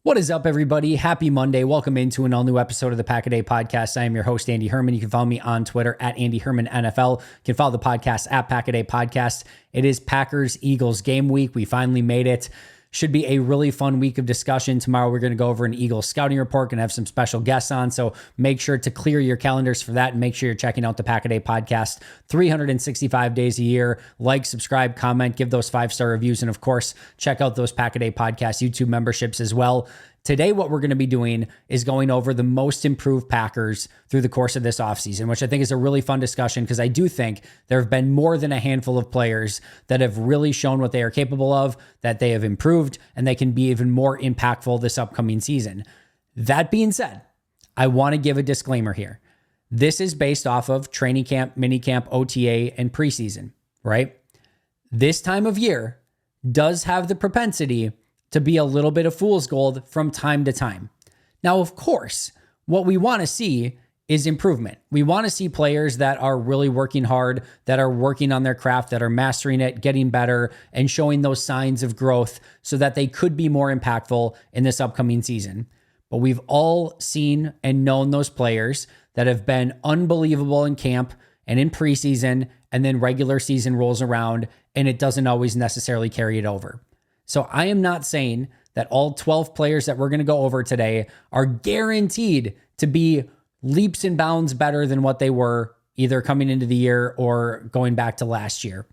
What is up, everybody? Happy Monday. Welcome into an all-new episode of the Pack-A-Day Podcast. I am your host, Andy Herman. You can follow me on Twitter at Andy Herman NFL. You can follow the podcast at Pack-A-Day Podcast. It is Packers-Eagles game week. We finally made it. Should be a really fun week of discussion. Tomorrow, we're going to go over an Eagles scouting report. Going to have some special guests on, so make sure to clear your calendars for that and make sure you're checking out the Pack-A-Day Podcast 365 days a year. Like, subscribe, comment, give those 5-star reviews, and of course, check out those Pack-A-Day Podcast YouTube memberships as well. Today, what we're going to be doing is going over the most improved Packers through the course of this offseason, which I think is a really fun discussion because I do think there have been more than a handful of players that have really shown what they are capable of, that they have improved, and they can be even more impactful this upcoming season. That being said, I want to give a disclaimer here. This is based off of training camp, minicamp, OTA, and preseason, right? This time of year does have the propensity to be a little bit of fool's gold from time to time. Now, of course, what we want to see is improvement. We want to see players that are really working hard, that are working on their craft, that are mastering it, getting better, and showing those signs of growth so that they could be more impactful in this upcoming season. But we've all seen and known those players that have been unbelievable in camp and in preseason, and then regular season rolls around, and it doesn't always necessarily carry it over. So I am not saying that all 12 players that we're going to go over today are guaranteed to be leaps and bounds better than what they were either coming into the year or going back to last year.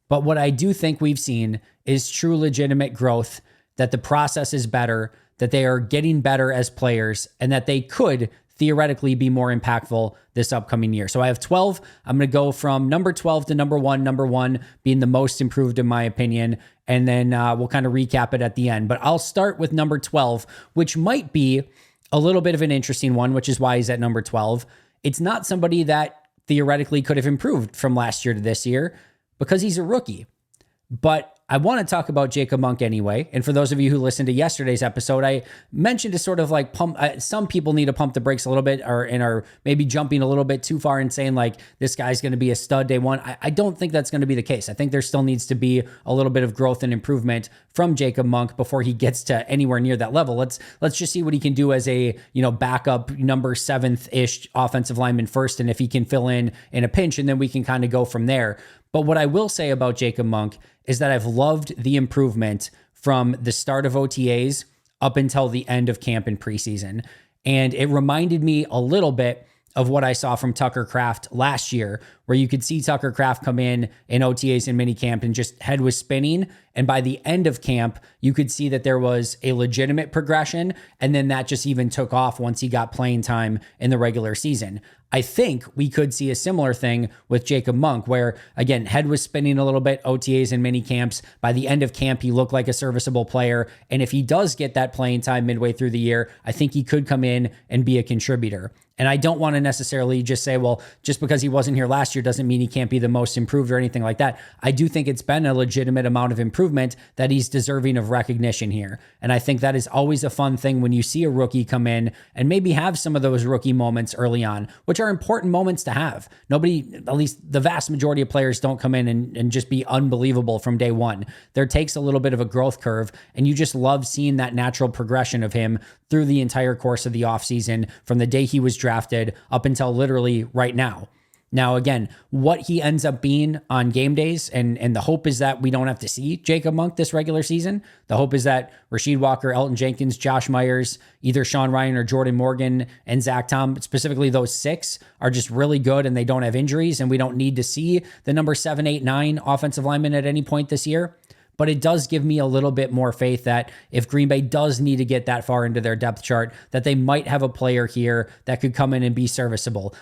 But what I do think we've seen is true legitimate growth, that the process is better, that they are getting better as players, and that they could theoretically be more impactful this upcoming year. So I have 12. I'm going to go from number 12 to number 1, number 1 being the most improved in my opinion. And then we'll kind of recap it at the end. But I'll start with number 12, which might be a little bit of an interesting one, which is why he's at number 12. It's not somebody that theoretically could have improved from last year to this year because he's a rookie. But I want to talk about Jacob Monk anyway. And for those of you who listened to yesterday's episode, I mentioned to sort of like some people need to pump the brakes a little bit and are maybe jumping a little bit too far and saying like, this guy's going to be a stud day one. I don't think that's going to be the case. I think there still needs to be a little bit of growth and improvement from Jacob Monk before he gets to anywhere near that level. Let's just see what he can do as a, backup number 7th-ish offensive lineman first. And if he can fill in a pinch, and then we can kind of go from there. But what I will say about Jacob Monk is that I've loved the improvement from the start of OTAs up until the end of camp and preseason. And it reminded me a little bit of what I saw from Tucker Kraft last year, where you could see Tucker Kraft come in OTAs and minicamp and just head was spinning. And by the end of camp, you could see that there was a legitimate progression. And then that just even took off once he got playing time in the regular season. I think we could see a similar thing with Jacob Monk, where, again, head was spinning a little bit, OTAs and mini camps. By the end of camp, he looked like a serviceable player. And if he does get that playing time midway through the year, I think he could come in and be a contributor. And I don't want to necessarily just say, well, just because he wasn't here last year doesn't mean he can't be the most improved or anything like that. I do think it's been a legitimate amount of improvement that he's deserving of recognition here. And I think that is always a fun thing when you see a rookie come in and maybe have some of those rookie moments early on, which are important moments to have. Nobody, at least the vast majority of players, don't come in and just be unbelievable from day one. There takes a little bit of a growth curve, and you just love seeing that natural progression of him through the entire course of the offseason from the day he was drafted up until literally right now. Now, again, what he ends up being on game days, and the hope is that we don't have to see Jacob Monk this regular season. The hope is that Rasheed Walker, Elton Jenkins, Josh Myers, either Shawn Ryan or Jordan Morgan, and Zach Tom, specifically those 6, are just really good and they don't have injuries, and we don't need to see the number 7, 8, 9 offensive linemen at any point this year. But it does give me a little bit more faith that if Green Bay does need to get that far into their depth chart, that they might have a player here that could come in and be serviceable.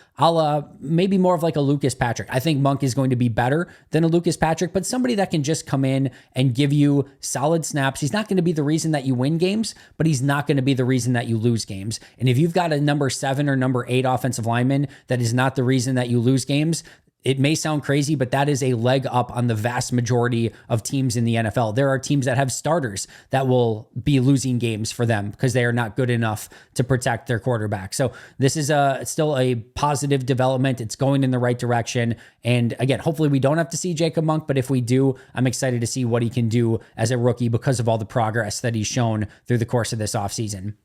Maybe more of like a Lucas Patrick. I think Monk is going to be better than a Lucas Patrick, but somebody that can just come in and give you solid snaps. He's not going to be the reason that you win games, but he's not going to be the reason that you lose games. And if you've got a number 7 or number 8 offensive lineman that is not the reason that you lose games, It may sound crazy, but that is a leg up on the vast majority of teams in the NFL. There are teams that have starters that will be losing games for them because they are not good enough to protect their quarterback. So this is still a positive development. It's going in the right direction. And again, hopefully we don't have to see Jacob Monk, but if we do, I'm excited to see what he can do as a rookie because of all the progress that he's shown through the course of this offseason.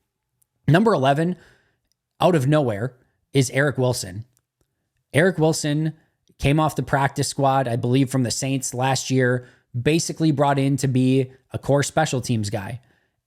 Number 11, out of nowhere, is Eric Wilson. Eric Wilson came off the practice squad, I believe, from the Saints last year, basically brought in to be a core special teams guy.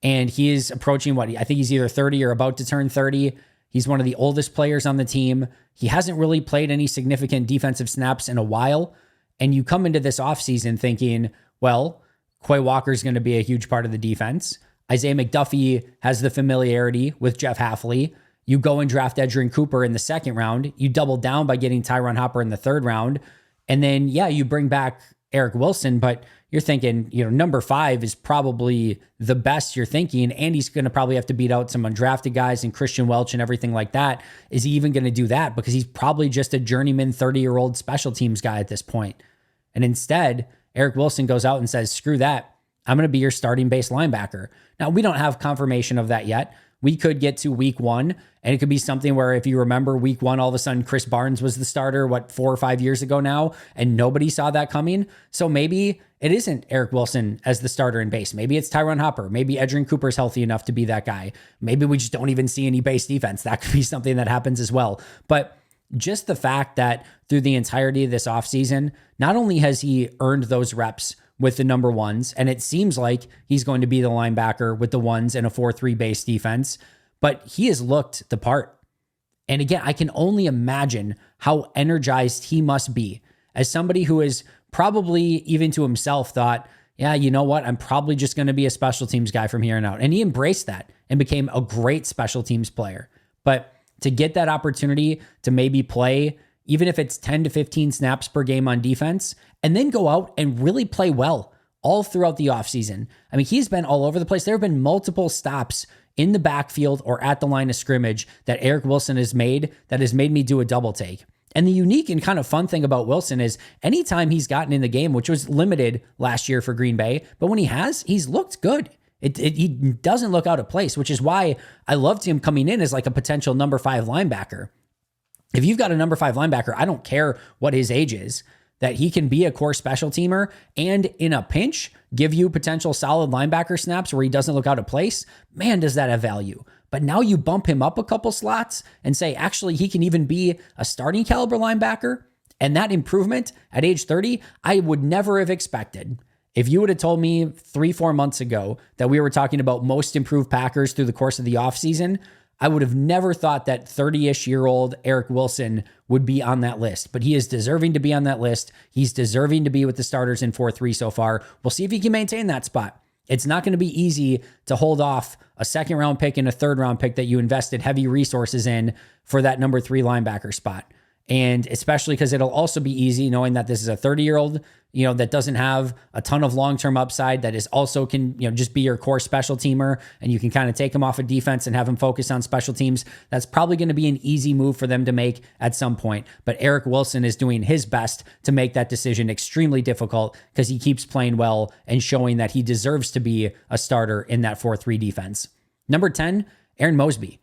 And he is approaching I think he's either 30 or about to turn 30. He's one of the oldest players on the team. He hasn't really played any significant defensive snaps in a while. And you come into this offseason thinking, well, Quay Walker is going to be a huge part of the defense. Isaiah McDuffie has the familiarity with Jeff Hafley. You go and draft Edgerrin Cooper in the second round. You double down by getting Tyron Hopper in the third round. And then, you bring back Eric Wilson, but you're thinking, number 5 is probably the best you're thinking. And he's going to probably have to beat out some undrafted guys and Christian Welch and everything like that. Is he even going to do that? Because he's probably just a journeyman 30-year-old special teams guy at this point. And instead, Eric Wilson goes out and says, screw that. I'm going to be your starting base linebacker. Now, we don't have confirmation of that yet. We could get to week 1, and it could be something where, if you remember, week 1, all of a sudden Chris Barnes was the starter, 4 or 5 years ago now, and nobody saw that coming. So maybe it isn't Eric Wilson as the starter in base. Maybe it's Tyron Hopper. Maybe Edgerrin Cooper's healthy enough to be that guy. Maybe we just don't even see any base defense. That could be something that happens as well. But just the fact that through the entirety of this offseason, not only has he earned those reps with the number 1s, and it seems like he's going to be the linebacker with the 1s and a 4-3 base defense, but he has looked the part. And again, I can only imagine how energized he must be as somebody who is probably, even to himself, thought, yeah, you know what? I'm probably just going to be a special teams guy from here on out. And he embraced that and became a great special teams player. But to get that opportunity to maybe play, even if it's 10 to 15 snaps per game on defense, and then go out and really play well all throughout the offseason. I mean, he's been all over the place. There have been multiple stops in the backfield or at the line of scrimmage that Eric Wilson has made that has made me do a double take. And the unique and kind of fun thing about Wilson is anytime he's gotten in the game, which was limited last year for Green Bay, but when he has, he's looked good. He doesn't look out of place, which is why I loved him coming in as like a potential number 5 linebacker. If you've got a number 5 linebacker, I don't care what his age is, that he can be a core special teamer and in a pinch give you potential solid linebacker snaps where he doesn't look out of place. Man, does that have value. But now you bump him up a couple slots and say, actually, he can even be a starting caliber linebacker. And that improvement at age 30, I would never have expected. If you would have told me 3-4 months ago that we were talking about most improved Packers through the course of the offseason, I would have never thought that 30-ish-year-old Eric Wilson would be on that list, but he is deserving to be on that list. He's deserving to be with the starters in 4-3 so far. We'll see if he can maintain that spot. It's not going to be easy to hold off a second-round pick and a third-round pick that you invested heavy resources in for that number 3 linebacker spot. And especially because it'll also be easy knowing that this is a 30-year-old, that doesn't have a ton of long-term upside, that is also can, just be your core special teamer, and you can kind of take him off of defense and have him focus on special teams. That's probably going to be an easy move for them to make at some point. But Eric Wilson is doing his best to make that decision extremely difficult because he keeps playing well and showing that he deserves to be a starter in that 4-3 defense. Number 10, Aaron Mosby.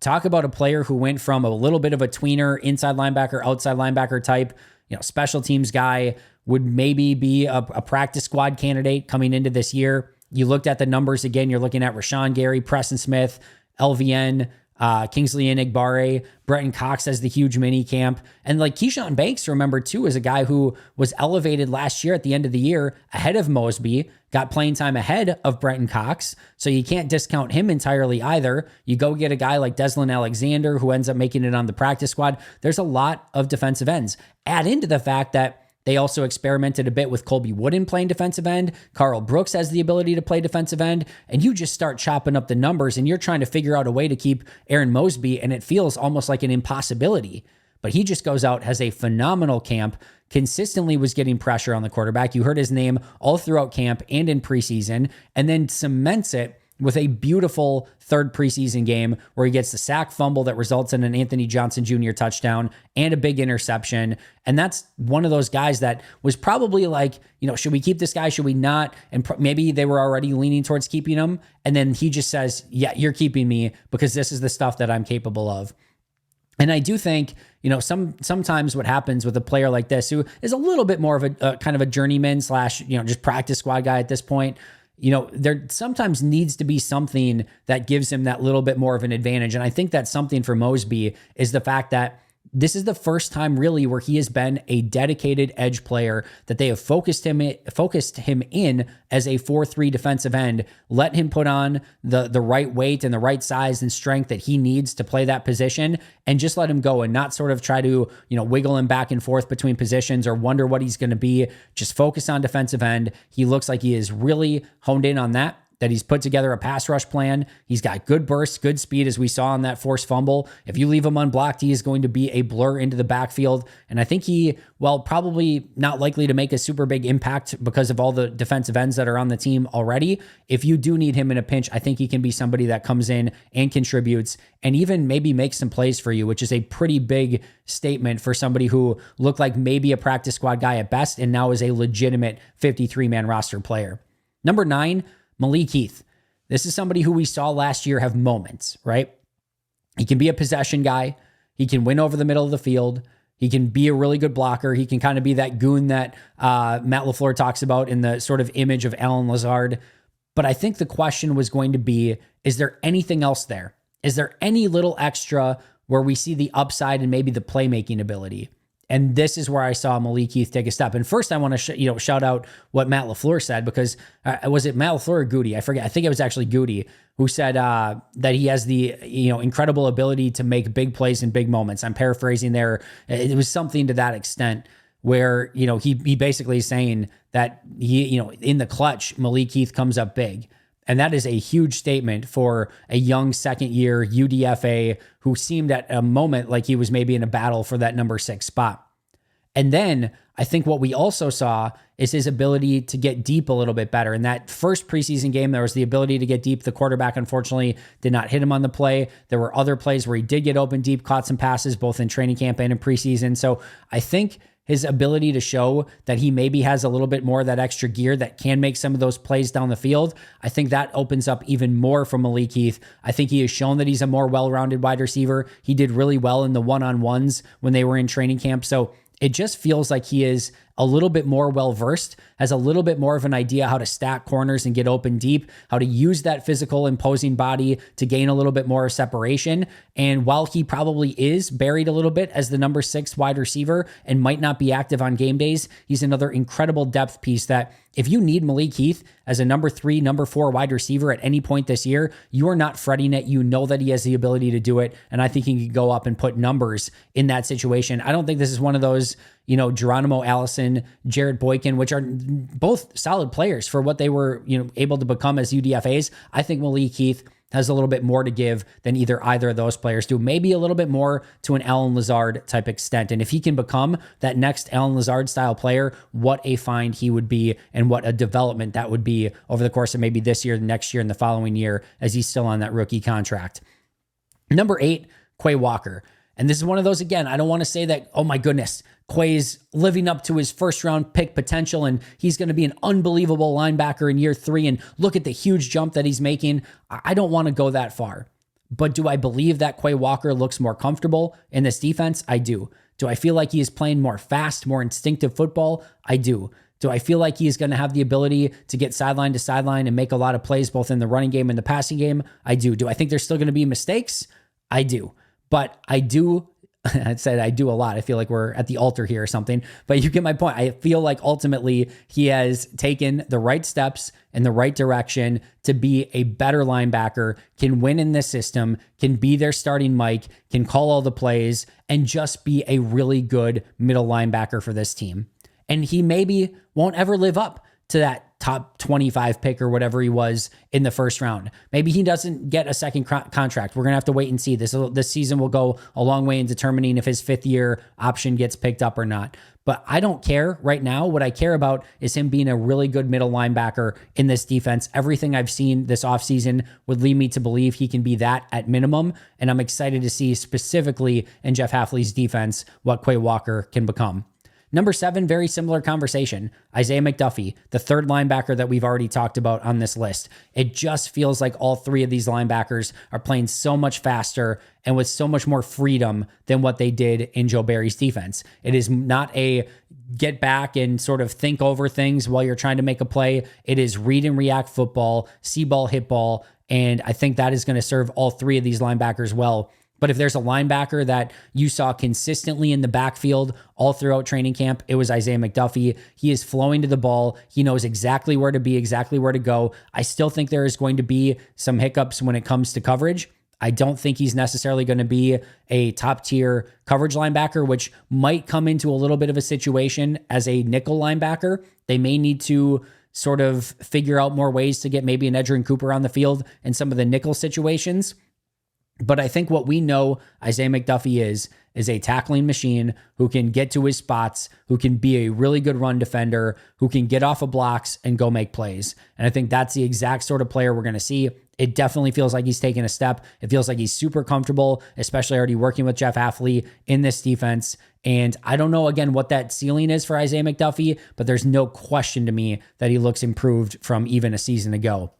Talk about a player who went from a little bit of a tweener, inside linebacker, outside linebacker type, special teams guy, would maybe be a practice squad candidate coming into this year. You looked at the numbers again. You're looking at Rashawn Gary, Preston Smith, LVN, Kingsley Enagbare, Bretton Cox as the huge mini camp. And like Keyshawn Banks, remember too, is a guy who was elevated last year at the end of the year ahead of Mosby, got playing time ahead of Bretton Cox. So you can't discount him entirely either. You go get a guy like Deslan Alexander who ends up making it on the practice squad. There's a lot of defensive ends. Add into the fact that they also experimented a bit with Colby Wooden playing defensive end. Carl Brooks has the ability to play defensive end. And you just start chopping up the numbers and you're trying to figure out a way to keep Aaron Mosby, and it feels almost like an impossibility. But he just goes out, has a phenomenal camp, consistently was getting pressure on the quarterback. You heard his name all throughout camp and in preseason, and then cements it with a beautiful third preseason game where he gets the sack fumble that results in an Anthony Johnson Jr. touchdown and a big interception. And that's one of those guys that was probably like, should we keep this guy? Should we not? And maybe they were already leaning towards keeping him. And then he just says, yeah, you're keeping me because this is the stuff that I'm capable of. And I do think, sometimes what happens with a player like this, who is a little bit more of a kind of a journeyman / just practice squad guy at this point, there sometimes needs to be something that gives him that little bit more of an advantage. And I think that something for Mosby is the fact that this is the first time really where he has been a dedicated edge player, that they have focused him in as a 4-3 defensive end, let him put on the right weight and the right size and strength that he needs to play that position, and just let him go and not sort of try to, wiggle him back and forth between positions or wonder what he's going to be. Just focus on defensive end. He looks like he is really honed in on that he's put together a pass rush plan. He's got good bursts, good speed, as we saw on that forced fumble. If you leave him unblocked, he is going to be a blur into the backfield. And I think he, probably not likely to make a super big impact because of all the defensive ends that are on the team already. If you do need him in a pinch, I think he can be somebody that comes in and contributes and even maybe makes some plays for you, which is a pretty big statement for somebody who looked like maybe a practice squad guy at best and now is a legitimate 53-man roster player. Number 9, Malik Keith. This is somebody who we saw last year have moments, right? He can be a possession guy. He can win over the middle of the field. He can be a really good blocker. He can kind of be that goon that Matt LaFleur talks about in the sort of image of Allen Lazard. But I think the question was going to be, is there anything else there? Is there any little extra where we see the upside and maybe the playmaking ability? And this is where I saw Malik Keith take a step. And first, I want to shout out what Matt LaFleur said, because was it Matt LaFleur or Goody? I forget. I think it was actually Goody who said that he has the incredible ability to make big plays in big moments. I'm paraphrasing there. It was something to that extent where he basically is saying that he in the clutch, Malik Keith comes up big. And that is a huge statement for a young second-year UDFA who seemed at a moment like he was maybe in a battle for that number 6 spot. And then I think what we also saw is his ability to get deep a little bit better. In that first preseason game, there was the ability to get deep. The quarterback, unfortunately, did not hit him on the play. There were other plays where he did get open deep, caught some passes, both in training camp and in preseason. So I think his ability to show that he maybe has a little bit more of that extra gear that can make some of those plays down the field, I think that opens up even more for Malik Keith. I think he has shown that he's a more well-rounded wide receiver. He did really well in the one-on-ones when they were in training camp. So it just feels like he is a little bit more well-versed, has a little bit more of an idea how to stack corners and get open deep, how to use that physical imposing body to gain a little bit more separation. And while he probably is buried a little bit as the number 6 wide receiver and might not be active on game days, he's another incredible depth piece that if you need Malik Keith as a number 3, number 4 wide receiver at any point this year, you are not fretting it. You know that he has the ability to do it. And I think he can go up and put numbers in that situation. I don't think this is one of those, Geronimo Allison, Jared Boykin, which are both solid players for what they were, able to become as UDFAs. I think Malik Keith has a little bit more to give than either of those players do. Maybe a little bit more to an Allen Lazard type extent. And if he can become that next Allen Lazard style player, what a find he would be and what a development that would be over the course of maybe this year, the next year, and the following year as he's still on that rookie contract. Number 8, Quay Walker. And this is one of those, again, I don't want to say that, oh my goodness, Quay's living up to his first round pick potential and he's going to be an unbelievable linebacker in year 3 and look at the huge jump that he's making. I don't want to go that far. But do I believe that Quay Walker looks more comfortable in this defense? I do. Do I feel like he is playing more fast, more instinctive football? I do. Do I feel like he's going to have the ability to get sideline to sideline and make a lot of plays both in the running game and the passing game? I do. Do I think there's still going to be mistakes? I do. But I do. I said I do a lot. I feel like we're at the altar here or something, but you get my point. I feel like ultimately he has taken the right steps in the right direction to be a better linebacker, can win in this system, can be their starting Mike, can call all the plays, and just be a really good middle linebacker for this team. And he maybe won't ever live up to that top 25 pick or whatever he was in the first round. Maybe he doesn't get a second contract. We're going to have to wait and see. This season will go a long way in determining if his 5th year option gets picked up or not. But I don't care right now. What I care about is him being a really good middle linebacker in this defense. Everything I've seen this offseason would lead me to believe he can be that at minimum. And I'm excited to see specifically in Jeff Hafley's defense what Quay Walker can become. Number 7, very similar conversation. Isaiah McDuffie, the third linebacker that we've already talked about on this list. It just feels like all 3 of these linebackers are playing so much faster and with so much more freedom than what they did in Joe Barry's defense. It is not a get back and sort of think over things while you're trying to make a play. It is read and react football, see ball, hit ball. And I think that is going to serve all 3 of these linebackers well. But if there's a linebacker that you saw consistently in the backfield all throughout training camp, it was Isaiah McDuffie. He is flowing to the ball. He knows exactly where to be, exactly where to go. I still think there is going to be some hiccups when it comes to coverage. I don't think he's necessarily going to be a top tier coverage linebacker, which might come into a little bit of a situation as a nickel linebacker. They may need to sort of figure out more ways to get maybe an Edgerrin Cooper on the field in some of the nickel situations. But I think what we know Isaiah McDuffie is a tackling machine who can get to his spots, who can be a really good run defender, who can get off of blocks and go make plays. And I think that's the exact sort of player we're going to see. It definitely feels like he's taking a step. It feels like he's super comfortable, especially already working with Jeff Hafley in this defense. And I don't know, again, what that ceiling is for Isaiah McDuffie, but there's no question to me that he looks improved from even a season ago.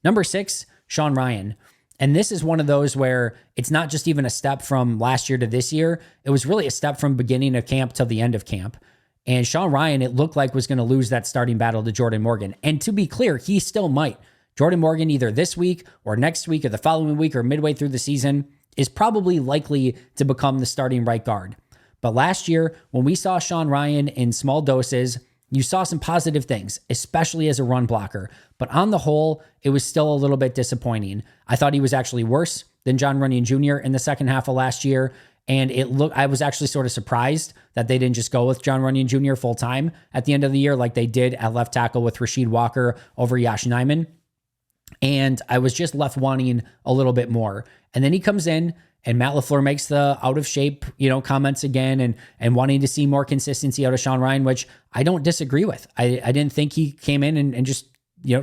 Number 6, Shawn Ryan. And this is one of those where it's not just even a step from last year to this year. It was really a step from beginning of camp till the end of camp. And Shawn Ryan, it looked like was going to lose that starting battle to Jordan Morgan. And to be clear, he still might. Jordan Morgan, either this week or next week or the following week or midway through the season, is probably likely to become the starting right guard. But last year, when we saw Shawn Ryan in small doses, you saw some positive things, especially as a run blocker. But on the whole, it was still a little bit disappointing. I thought he was actually worse than Jon Runyan Jr. in the second half of last year. And I was actually sort of surprised that they didn't just go with Jon Runyan Jr. full time at the end of the year like they did at left tackle with Quay Walker over Yosh Nijman. And I was just left wanting a little bit more. And then he comes in and Matt LaFleur makes the out of shape, comments again and wanting to see more consistency out of Shawn Ryan, which I don't disagree with. I didn't think he came in and just,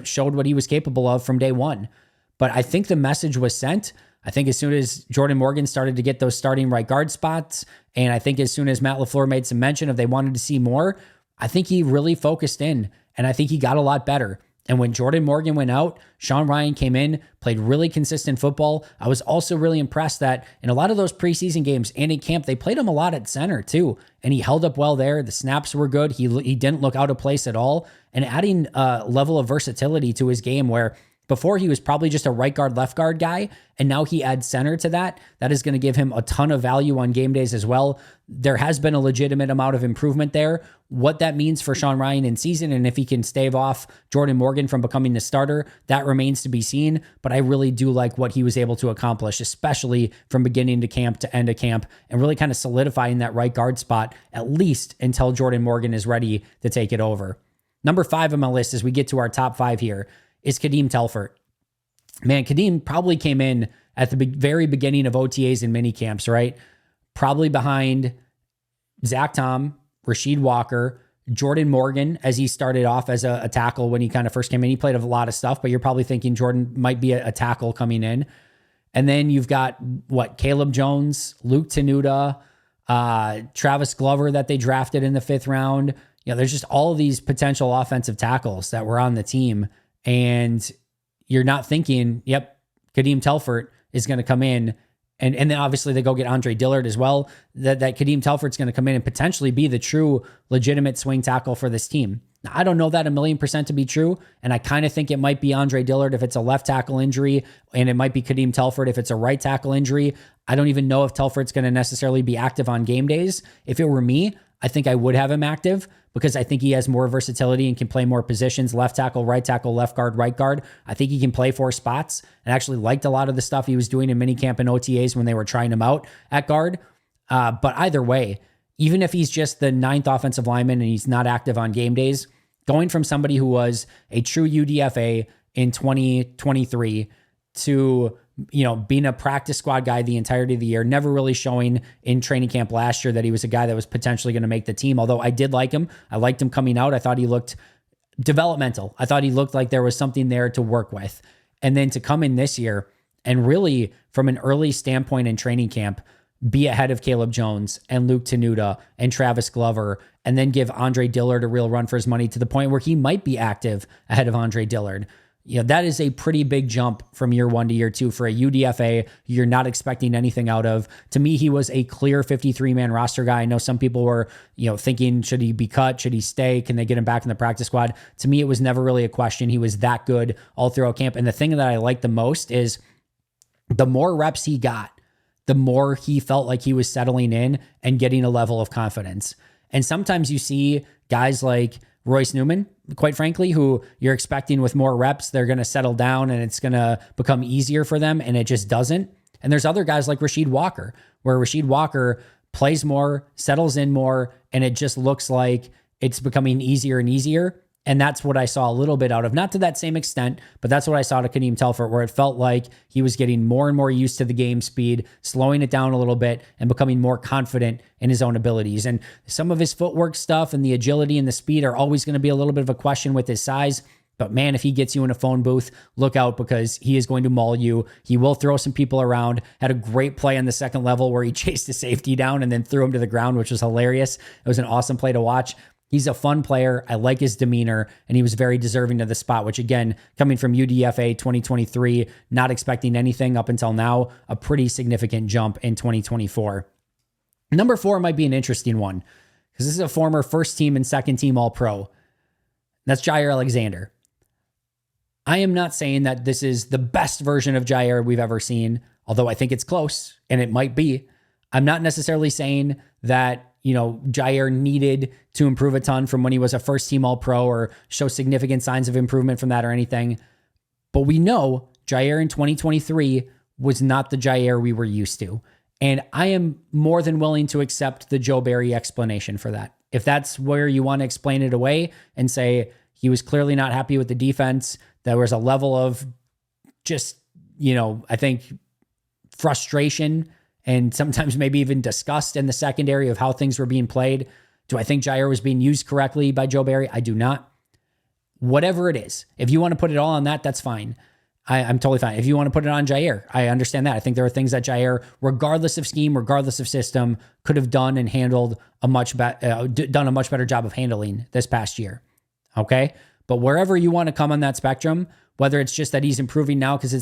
showed what he was capable of from day one. But I think the message was sent. I think as soon as Jordan Morgan started to get those starting right guard spots, and I think as soon as Matt LaFleur made some mention of they wanted to see more, I think he really focused in, and I think he got a lot better. And when Jordan Morgan went out, Shawn Ryan came in, played really consistent football. I was also really impressed that in a lot of those preseason games and in camp, they played him a lot at center too. And he held up well there. The snaps were good. He didn't look out of place at all. And adding a level of versatility to his game where before he was probably just a right guard, left guard guy, and now he adds center to that. That is going to give him a ton of value on game days as well. There has been a legitimate amount of improvement there. What that means for Shawn Ryan in season and if he can stave off Jordan Morgan from becoming the starter, that remains to be seen. But I really do like what he was able to accomplish, especially from beginning to camp to end of camp, and really kind of solidifying that right guard spot, at least until Jordan Morgan is ready to take it over. Number 5 on my list as we get to our top 5 here is Kadeem Telfort. Man, Kadeem probably came in at the very beginning of OTAs and mini camps, right? Probably behind Zach Tom, Quay Walker, Jordan Morgan, as he started off as a tackle when he kind of first came in. He played a lot of stuff, but you're probably thinking Jordan might be a tackle coming in. And then you've got, Caleb Jones, Luke Tenuta, Travis Glover that they drafted in the 5th round. There's just all of these potential offensive tackles that were on the team. And you're not thinking, Kadeem Telfort is going to come in. And then obviously they go get Andre Dillard as well. That Kadeem Telfort's going to come in and potentially be the true legitimate swing tackle for this team. Now, I don't know that 1,000,000% to be true. And I kind of think it might be Andre Dillard if it's a left tackle injury, and it might be Kadeem Telfort if it's a right tackle injury. I don't even know if Telfort's going to necessarily be active on game days. If it were me, I think I would have him active because I think he has more versatility and can play more positions, left tackle, left guard, right guard. I think he can play 4 spots, and actually liked a lot of the stuff he was doing in minicamp and OTAs when they were trying him out at guard. But either way, even if he's just the 9th offensive lineman and he's not active on game days, Going from somebody who was a true UDFA in 2023 to, being a practice squad guy the entirety of the year, never really showing in training camp last year that he was a guy that was potentially going to make the team. Although I did like him. I liked him coming out. I thought he looked developmental. I thought he looked like there was something there to work with. And then to come in this year and really from an early standpoint in training camp, be ahead of Caleb Jones and Luke Tenuta and Travis Glover, and then give Andre Dillard a real run for his money to the point where he might be active ahead of Andre Dillard. That is a pretty big jump from year 1 to year 2 for a UDFA you're not expecting anything out of. To me, he was a clear 53-man roster guy. I know some people were, thinking, should he be cut? Should he stay? Can they get him back in the practice squad? To me, it was never really a question. He was that good all throughout camp. And the thing that I like the most is the more reps he got, the more he felt like he was settling in and getting a level of confidence. And sometimes you see guys like Royce Newman, quite frankly, who you're expecting with more reps, they're going to settle down and it's going to become easier for them, and it just doesn't. And there's other guys like Rasheed Walker, where Rasheed Walker plays more, settles in more, and it just looks like it's becoming easier and easier. And that's what I saw a little bit out of, not to that same extent, but that's what I saw to Kadeem Telfort, where it felt like he was getting more and more used to the game speed, slowing it down a little bit and becoming more confident in his own abilities. And some of his footwork stuff and the agility and the speed are always going to be a little bit of a question with his size. But man, if he gets you in a phone booth, look out, because he is going to maul you. He will throw some people around. Had a great play on the second level where he chased a safety down and then threw him to the ground, which was hilarious. It was an awesome play to watch. He's a fun player. I like his demeanor, and he was very deserving of the spot, which again, coming from UDFA 2023, not expecting anything up until now, a pretty significant jump in 2024. Number 4 might be an interesting one, because this is a former first team and second team All-Pro. That's Jair Alexander. I am not saying that this is the best version of Jair we've ever seen, although I think it's close, and it might be. I'm not necessarily saying that Jair needed to improve a ton from when he was a first team All-Pro or show significant signs of improvement from that or anything. But we know Jair in 2023 was not the Jair we were used to. And I am more than willing to accept the Joe Barry explanation for that. If that's where you want to explain it away and say he was clearly not happy with the defense, there was a level of just, I think frustration and sometimes maybe even disgust in the secondary of how things were being played. Do I think Jair was being used correctly by Joe Barry? I do not. Whatever it is, if you want to put it all on that, that's fine. I'm totally fine. If you want to put it on Jair, I understand that. I think there are things that Jair, regardless of scheme, regardless of system, could have done and handled done a much better job of handling this past year. Okay? But wherever you want to come on that spectrum, whether it's just that he's improving now because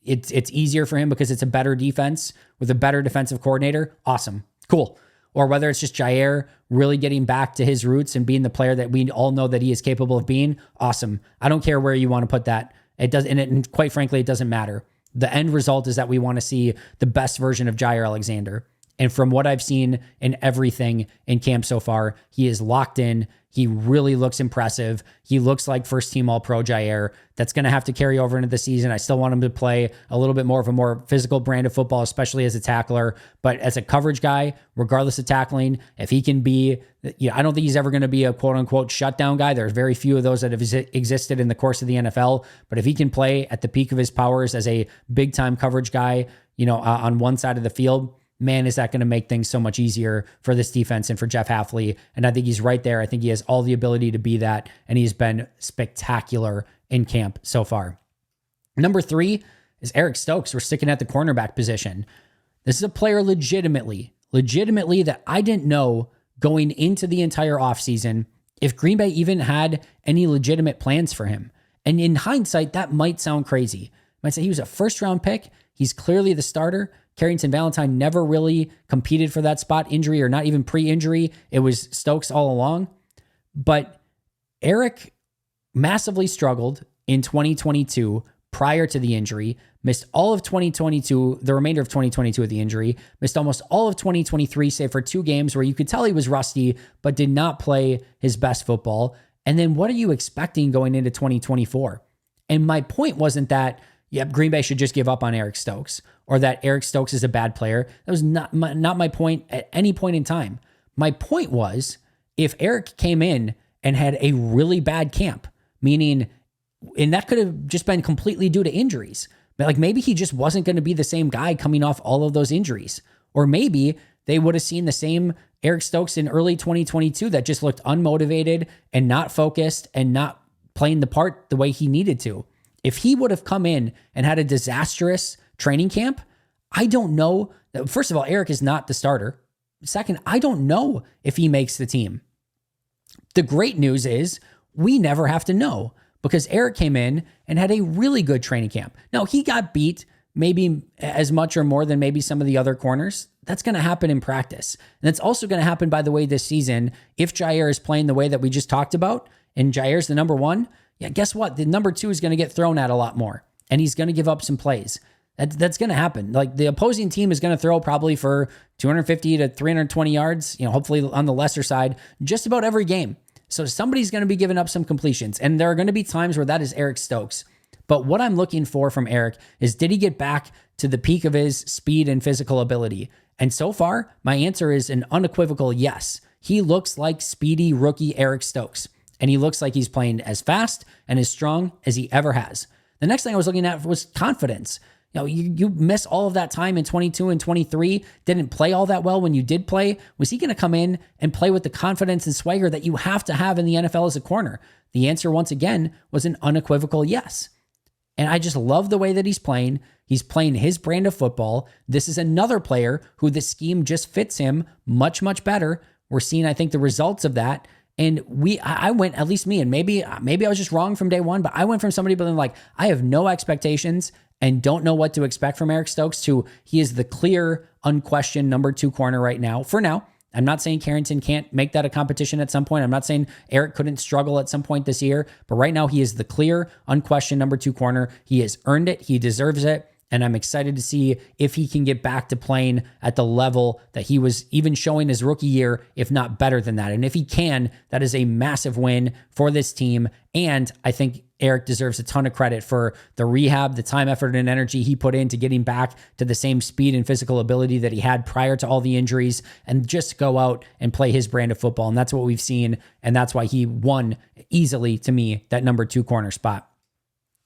it's easier for him because it's a better defense with a better defensive coordinator, awesome, cool. Or whether it's just Jair really getting back to his roots and being the player that we all know that he is capable of being, awesome. I don't care where you want to put that. It does, and quite frankly, it doesn't matter. The end result is that we want to see the best version of Jair Alexander. And from what I've seen in everything in camp so far, he is locked in. He really looks impressive. He looks like first team All-Pro Jair. That's going to have to carry over into the season. I still want him to play a little bit more of a more physical brand of football, especially as a tackler. But as a coverage guy, regardless of tackling, if he can be, I don't think he's ever going to be a quote unquote shutdown guy. There's very few of those that have existed in the course of the NFL. But if he can play at the peak of his powers as a big time coverage guy, on one side of the field, man, is that going to make things so much easier for this defense and for Jeff Hafley. And I think he's right there. I think he has all the ability to be that. And he's been spectacular in camp so far. Number 3 is Eric Stokes. We're sticking at the cornerback position. This is a player legitimately that I didn't know going into the entire offseason if Green Bay even had any legitimate plans for him. And in hindsight, that might sound crazy. You might say he was a first round pick. He's clearly the starter. Carrington Valentine never really competed for that spot, injury or not even pre-injury. It was Stokes all along. But Eric massively struggled in 2022 prior to the injury, missed all of 2022, the remainder of 2022 with the injury, missed almost all of 2023, save for 2 games where you could tell he was rusty, but did not play his best football. And then what are you expecting going into 2024? And my point wasn't that, Green Bay should just give up on Eric Stokes, or that Eric Stokes is a bad player. That was not my point at any point in time. My point was, if Eric came in and had a really bad camp, meaning, and that could have just been completely due to injuries. But like maybe he just wasn't going to be the same guy coming off all of those injuries. Or maybe they would have seen the same Eric Stokes in early 2022 that just looked unmotivated and not focused and not playing the part the way he needed to. If he would have come in and had a disastrous training camp, I don't know. First of all, Eric is not the starter. Second, I don't know if he makes the team. The great news is we never have to know because Eric came in and had a really good training camp. Now, he got beat maybe as much or more than maybe some of the other corners. That's going to happen in practice. And it's also going to happen, by the way, this season. If Jair is playing the way that we just talked about and Jair's the number one, yeah, guess what? The number two is going to get thrown at a lot more and he's going to give up some plays. That's going to happen. Like the opposing team is going to throw probably for 250 to 320 yards, hopefully on the lesser side, just about every game. So somebody's going to be giving up some completions. And there are going to be times where that is Eric Stokes. But what I'm looking for from Eric is, did he get back to the peak of his speed and physical ability? And so far, my answer is an unequivocal yes. He looks like speedy rookie Eric Stokes. And he looks like he's playing as fast and as strong as he ever has. The next thing I was looking at was confidence. You miss all of that time in 22 and 23, didn't play all that well when you did play. Was he going to come in and play with the confidence and swagger that you have to have in the NFL as a corner? The answer, once again, was an unequivocal yes. And I just love the way that he's playing. He's playing his brand of football. This is another player who the scheme just fits him much, much better. We're seeing, I think, the results of that. And I went, at least me, and maybe I was just wrong from day one, but I went from somebody being like, I have no expectations and don't know what to expect from Eric Stokes to he is the clear, unquestioned number two corner right now. For now, I'm not saying Carrington can't make that a competition at some point. I'm not saying Eric couldn't struggle at some point this year, but right now he is the clear, unquestioned number two corner. He has earned it. He deserves it. And I'm excited to see if he can get back to playing at the level that he was even showing his rookie year, if not better than that. And if he can, that is a massive win for this team. And I think Eric deserves a ton of credit for the rehab, the time, effort, and energy he put into getting back to the same speed and physical ability that he had prior to all the injuries and just go out and play his brand of football. And that's what we've seen. And that's why he won easily, to me, that number two corner spot.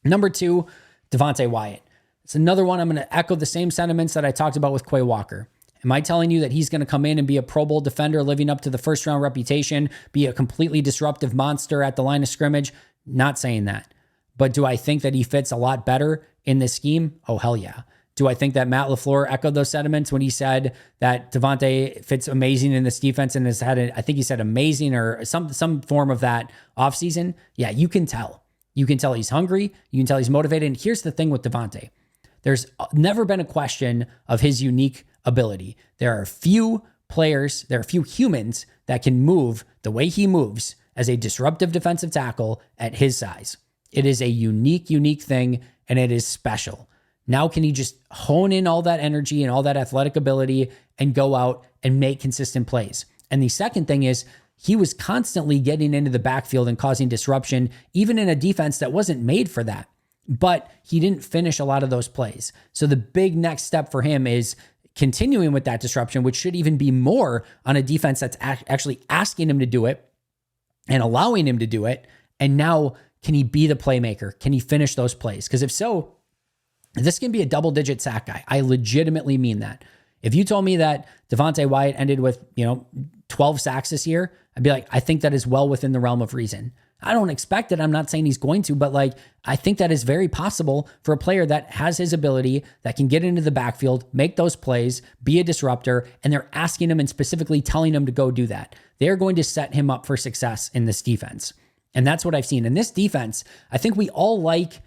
Number two, Devonte Wyatt. It's another one. I'm going to echo the same sentiments that I talked about with Quay Walker. Am I telling you that he's going to come in and be a Pro Bowl defender, living up to the first round reputation, be a completely disruptive monster at the line of scrimmage? Not saying that. But do I think that he fits a lot better in this scheme? Oh, hell yeah. Do I think that Matt LaFleur echoed those sentiments when he said that Devonte fits amazing in this defense and has had, I think he said amazing or some form of that offseason? Yeah, you can tell. You can tell he's hungry. You can tell he's motivated. And here's the thing with Devonte. There's never been a question of his unique ability. There are few players, there are few humans that can move the way he moves as a disruptive defensive tackle at his size. It is a unique thing, and it is special. Now can he just hone in all that energy and all that athletic ability and go out and make consistent plays? And the second thing is he was constantly getting into the backfield and causing disruption, even in a defense that wasn't made for that. But he didn't finish a lot of those plays. So the big next step for him is continuing with that disruption, which should even be more on a defense that's actually asking him to do it and allowing him to do it. And now, can he be the playmaker? Can he finish those plays? Because if so, this can be a double-digit sack guy. I legitimately mean that. If you told me that Devonte Wyatt ended with 12 sacks this year, I'd be like, I think that is well within the realm of reason. I don't expect it. I'm not saying he's going to, but I think that is very possible for a player that has his ability, that can get into the backfield, make those plays, be a disruptor, and they're asking him and specifically telling him to go do that. They're going to set him up for success in this defense. And that's what I've seen. In this defense, I think we all like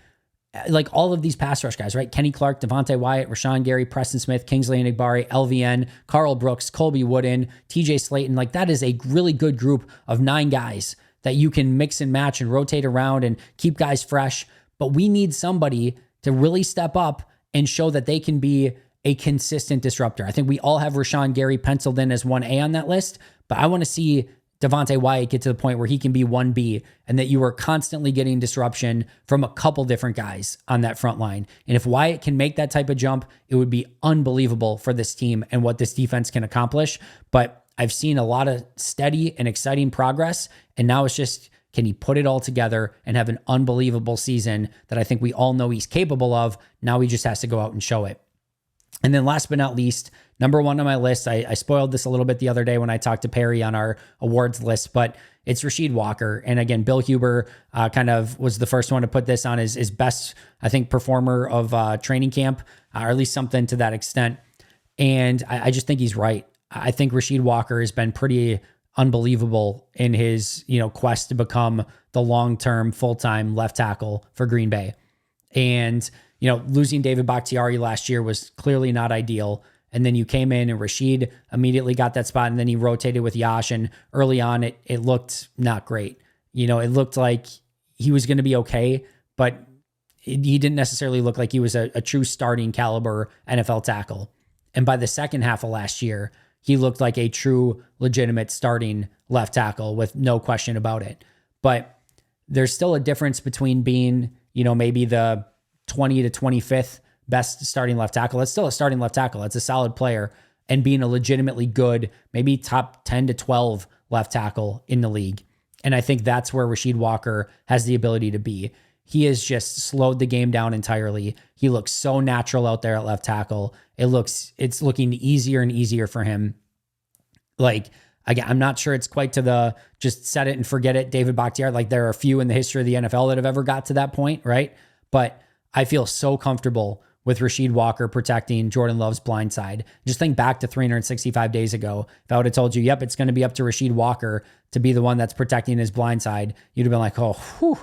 all of these pass rush guys, right? Kenny Clark, Devonte Wyatt, Rashawn Gary, Preston Smith, Kingsley Enagbare, LVN, Carl Brooks, Colby Wooden, TJ Slayton. That is a really good group of 9 guys that you can mix and match and rotate around and keep guys fresh. But we need somebody to really step up and show that they can be a consistent disruptor. I think we all have Rashawn Gary penciled in as 1A on that list, but I want to see Devonte Wyatt get to the point where he can be 1B and that you are constantly getting disruption from a couple different guys on that front line. And if Wyatt can make that type of jump, it would be unbelievable for this team and what this defense can accomplish. But I've seen a lot of steady and exciting progress. And now it's just, can he put it all together and have an unbelievable season that I think we all know he's capable of? Now he just has to go out and show it. And then last but not least, number one on my list, I spoiled this a little bit the other day when I talked to Perry on our awards list, but it's Rasheed Walker. And again, Bill Huber kind of was the first one to put this on his best, I think, performer of training camp, or at least something to that extent. And I just think he's right. I think Rasheed Walker has been pretty unbelievable in his, quest to become the long-term full-time left tackle for Green Bay. And, losing David Bakhtiari last year was clearly not ideal. And then you came in and Rasheed immediately got that spot, and then he rotated with Yash. And early on, it looked not great. It looked like he was going to be okay, but he didn't necessarily look like he was a true starting caliber NFL tackle. And by the second half of last year, he looked like a true, legitimate starting left tackle with no question about it. But there's still a difference between being, maybe the 20 to 25th best starting left tackle. It's still a starting left tackle. It's a solid player. And being a legitimately good, maybe top 10 to 12 left tackle in the league. And I think that's where Rasheed Walker has the ability to be. He has just slowed the game down entirely. He looks so natural out there at left tackle. It's looking easier and easier for him. Like, again, I'm not sure it's quite to the just set it and forget it David Bakhtiari. Like, there are a few in the history of the NFL that have ever got to that point, right? But I feel so comfortable with Rasheed Walker protecting Jordan Love's blind side. Just think back to 365 days ago. If I would have told you, yep, it's going to be up to Rasheed Walker to be the one that's protecting his blind side, you'd have been like, oh, whew.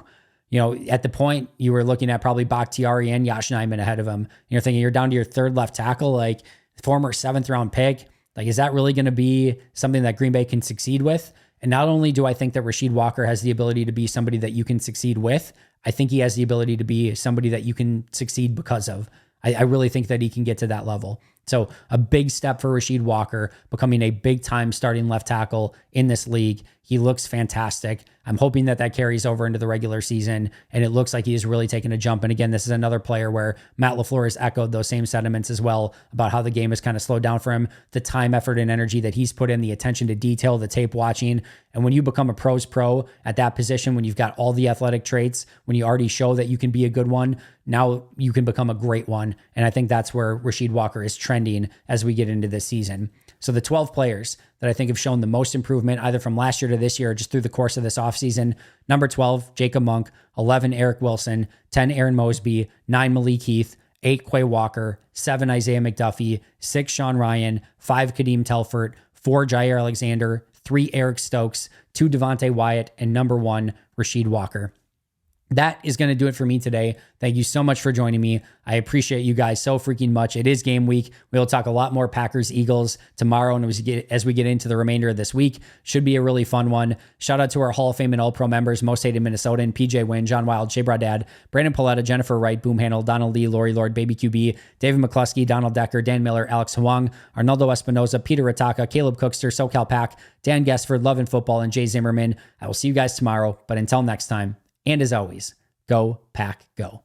At the point you were looking at probably Bakhtiari and Yash Nyman ahead of him. And you're thinking you're down to your third left tackle, like former 7th round pick. Like, is that really going to be something that Green Bay can succeed with? And not only do I think that Rasheed Walker has the ability to be somebody that you can succeed with, I think he has the ability to be somebody that you can succeed because of. I really think that he can get to that level. So a big step for Rasheed Walker, becoming a big time starting left tackle in this league. He looks fantastic. I'm hoping that carries over into the regular season, and it looks like he is really taking a jump. And again, this is another player where Matt LaFleur has echoed those same sentiments as well about how the game has kind of slowed down for him, the time, effort, and energy that he's put in, the attention to detail, the tape watching. And when you become a pro's pro at that position, when you've got all the athletic traits, when you already show that you can be a good one, now you can become a great one. And I think that's where Rasheed Walker is trending as we get into this season. So the 12 players that I think have shown the most improvement, either from last year to this year or just through the course of this offseason: number 12, Jacob Monk; 11, Eric Wilson; 10, Aaron Mosby; 9, Malik Keith; 8, Quay Walker; 7, Isaiah McDuffie; 6, Shawn Ryan; 5, Kadeem Telfort; 4, Jair Alexander; 3, Eric Stokes; 2, Devonte Wyatt; and number 1, Rasheed Walker. That is going to do it for me today. Thank you so much for joining me. I appreciate you guys so freaking much. It is game week. We'll talk a lot more Packers Eagles tomorrow, and as we get into the remainder of this week, should be a really fun one. Shout out to our Hall of Fame and All-Pro members: Most Hated Minnesotan, PJ Wynn, John Wild, Shea Bradad, Brandon Paletta, Jennifer Wright, Boom Handle, Donald Lee, Lori Lord, Baby QB, David McCluskey, Donald Decker, Dan Miller, Alex Huang, Arnaldo Espinoza, Peter Rataka, Caleb Cookster, SoCal Pack, Dan Guessford, Love and Football, and Jay Zimmerman. I will see you guys tomorrow, but until next time, and as always, go Pack Go.